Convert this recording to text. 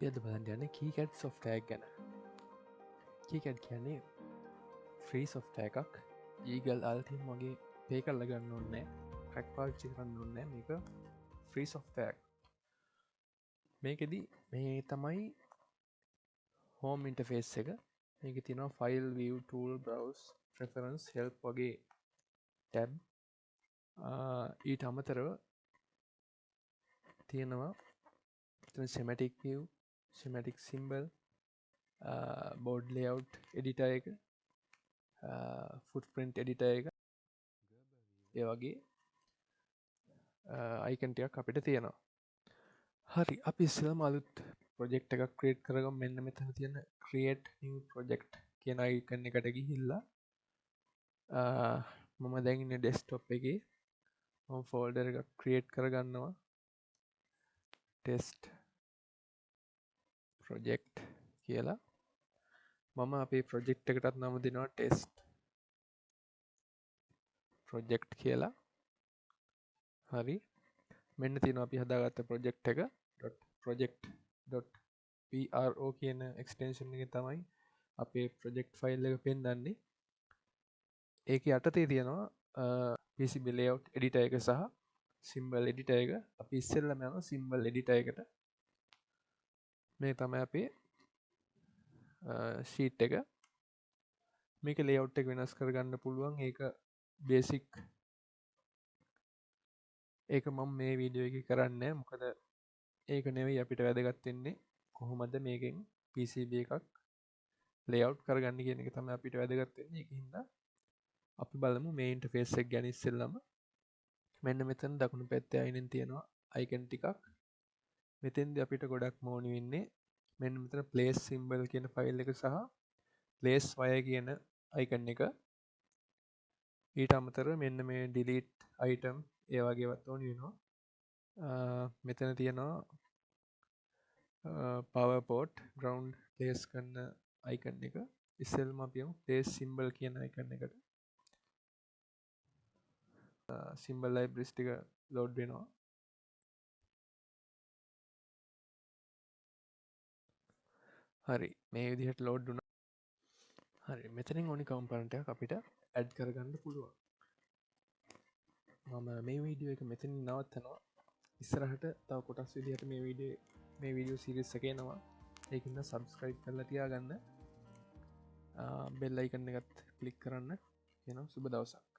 අපි අද බලන්න යන්නේ KiCad software එක ගැන. KiCad කියන්නේ free software එකක්. Eagle Altim වගේ pay කරලා ගන්න ඕනේ නැහැ. crack පාවිච්චි කරන්න ඕනේ නැහැ. මේක free software එකක්. මේකෙදි මේ තමයි home interface එක. මේකේ තියෙනවා file view tool browse preference help වගේ tab. ඊට අමතරව තියෙනවා schematic view, schematic symbol, board layout editor එක, footprint editor එක, ඒ වගේ icon ටිකක් අපිට තියෙනවා. හරි, අපි ඉස්සෙල්ලාම අලුත් project එකක් create කරගමු. මෙන්න මෙතන තියෙන create new project කියන icon එකට ගිහිල්ලා මම දැන් ඉන්නේ desktop එකේ. මම folder එකක් create කරගන්නවා. test project කියලා. මම අපේ project එකටත් නම දෙනවා test project කියලා. හරි, මෙන්න තියෙනවා අපි හදාගත්ත project එක. .project.pro කියන extension එකෙන් තමයි අපේ project file එක පෙන්නන්නේ. ඒකේ යටතේ තියෙනවා PCB layout editor එක සහ symbol editor එක. අපි ඉස්සෙල්ලාම යනවා symbol editor එකට. මේ තමයි අපේ sheet එක. මේක layout එක වෙනස් කරගන්න පුළුවන්. ඒක basic. ඒක මම මේ වීඩියෝ එකේ කරන්නේ මොකද ඒක නෙවෙයි අපිට වැදගත් වෙන්නේ කොහොමද මේකෙන් PCB එකක් layout කරගන්න කියන එක තමයි අපිට වැදගත් වෙන්නේ. ඒකින්ද අපි බලමු මේ interface එක ගැන ඉස්සෙල්ලාම. මෙන්න මෙතන දකුණු පැත්තේ අයිනෙන් තියෙනවා icon ටිකක්. මෙතෙන්දී අපිට ගොඩක් ඕනි වෙන්නේ මෙන්න මෙතන place symbol කියන file එක සහ place wire කියන icon එක. ඊට අමතරව මෙන්න මේ delete item ඒ වගේවත් ඕනි වෙනවා. මෙතන තියෙනවා power port ground place කරන icon එක. ඉස්සෙල්ලාම අපි යමු place symbol කියන icon එකට. symbol libraries ටික load වෙනවා. හරි, මේ විදිහට load වුණා. හරි, මෙතනින් ඕනි component එකක් අපිට add කරගන්න පුළුවන්. මම මේ වීඩියෝ එක මෙතනින් නවත්තනවා. ඉස්සරහට තව කොටස් විදිහට මේ වීඩියෝ සීරීස් එක එනවා. ඒකින්ද subscribe කරලා තියාගන්න. bell icon එකත් click කරන්න. එනවා. සුබ දවසක්.